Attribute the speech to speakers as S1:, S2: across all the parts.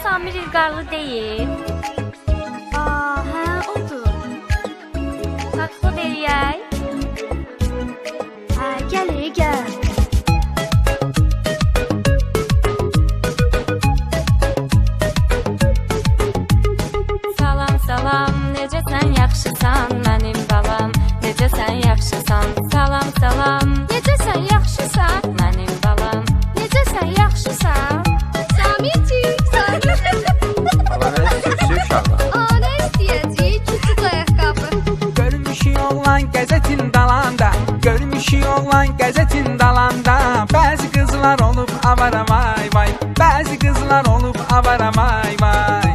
S1: Samir İlqarlı deyil.
S2: Hə, odur.
S1: Saksfon eləyək.
S2: Hə, gəl, gəl.
S1: Salam, salam, necəsən, yaxşısan mənim balam? Necəsən, yaxşısan? Salam, salam, necəsən, yaxşısan mənim balam? Necəsən, yaxşısan?
S2: Samircik, Samir.
S3: Baba nə istəyirsən uşaqlar?
S2: Nə istəyəcək? Küçük ayaqqabı.
S4: Görmüşük oğlan qəzetin dalanda, görmüşük oğlan qəzetin dalanda. Bəzi qızlar olub avara vay vay, bəzi qızlar olub avara vay vay.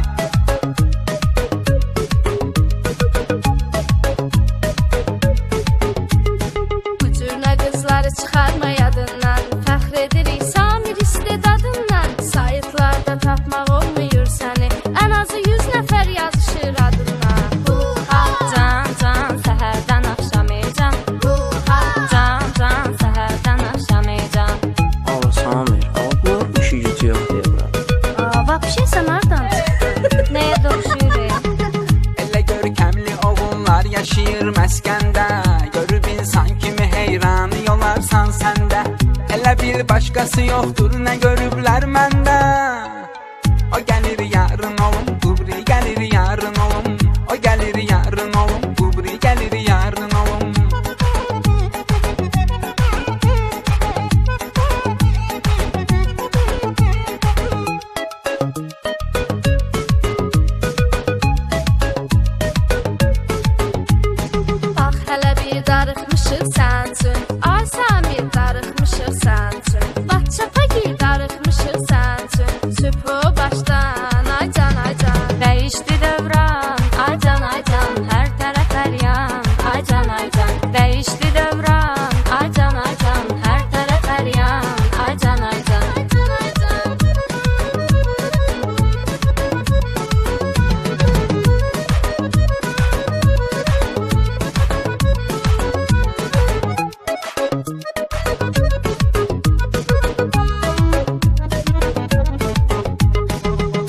S1: Bu cürnə qızları çıxarma yadından, fəxr edirik Samir istedadından. Saytlarda tapmaq olmuyor səni, ən azı 100 nəfər yazışır adına. Can, can, səhərdən axşamacan. Can, can, səhərdən axşamacan.
S3: Aa Samir, bu işi gücü yox deyirəm.
S1: Vapşe sən hardan çıxdın? Nəyə doğuşuyur?
S4: Elə görkəmli oğullar yaşayır məskəndə, görüb insan kimi heyran olarsan səndə. Elə bir başqası yoxdur, nə görüblər məndə. O gəlir yarın olum, qubri gəlir yarın olum. O gəlir yarın olum, qubri gəlir yarın olum.
S1: Bax hələ bir darıxmışıq sən üçün. Ay Samir, darıxmışıq sən üçün. WhatsApp-a gir, darıxmışıq sən üçün. Sübhü başdan, ay can, ay can. Dəyişdi dövran, ay can, ay can. Hər tərəf əryan, ay can, ay can. Dəyişdi dövran, ay can, ay can. Hər tərəf əryan, ay can, ay can.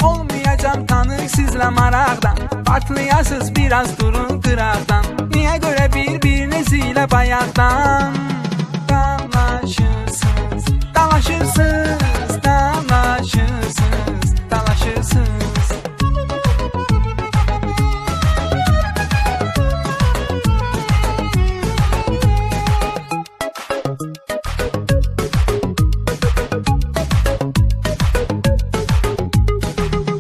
S4: Olmayacam tanır sizlə maraqdan, partlayasız biraz durun qıraqdan. Niyə görə bir-biriniz ilə bayaqdan dalaşırsınız, dalaşırsınız, dalaşırsınız, dalaşırsınız.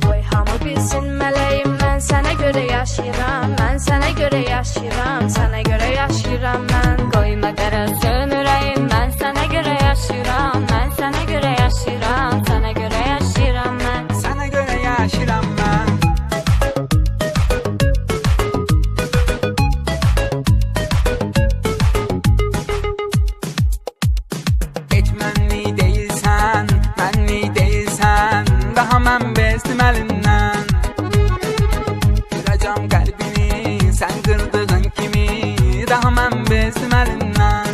S1: Qoy hamı bilsin mələyim, mən sənə görə yaşayıram. Mən sənə görə yaşayıram, sənə görə yaşayıram mən. Qoyma qarasın ürəyim, mən sənə görə yaşayıram. Mən sənə görə yaşayıram, sənə görə yaşayıram mən.
S4: Sənə görə yaşayıram mən. Heç mənli deyilsən, mənli deyilsən. Daha mən bezdim əlindən. Qıracam qəlbini sən qırdığın kimi. Daha mən bezdim əlindən.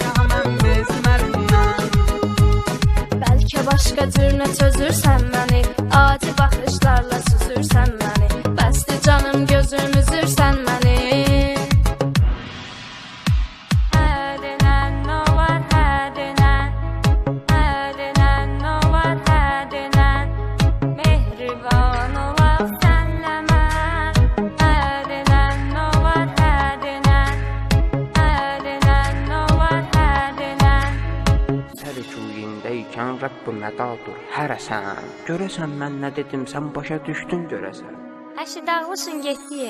S4: Daha mən bezdim əlindən.
S1: Bəlkə başqa cürnə çözürsən məni, adi baxışlarla süzürsən məni. Bəsdir canım, gözüm üzürsən məni. Hər dinən nə var, hər dinən. Hər dinən nə var, hər dinən. Mehriban olaq sənlə mən. Hər dinən nə var, hər dinən. Hər dinən nə var, hər dinən.
S3: Sərküyündəykən Rəbbimə qadur hərəsən. Görəsən mən nə dedim, sən başa düşdün görəsən.
S1: Əşi dağılışın getdi.